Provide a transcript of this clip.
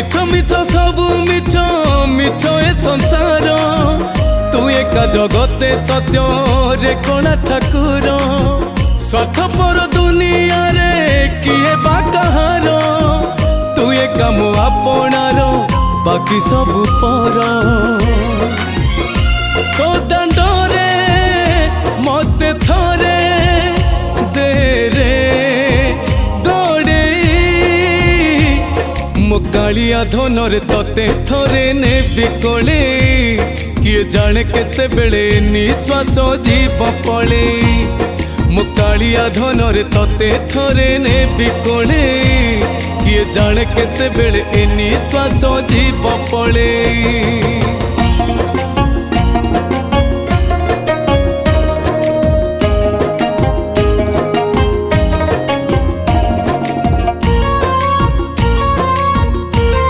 मिछ मिछ सबू मिछ मिछ ए संसार तू एका जगते सत्य रे कोना ठाकुर स्वार्थपर दुनिया रे किए बा कहार तू एका मो आपणार बाकी सब पर तो दंडरे मते थरे दे रे गड़े मुकालिया धनरे तते थरे ने बिकोले किए जाने केते बेले निश्वास जीव पड़े मुकालिया धनरे तते थरे ने बिकोले किए जाने केते बेले निश्वास जीव पड़े।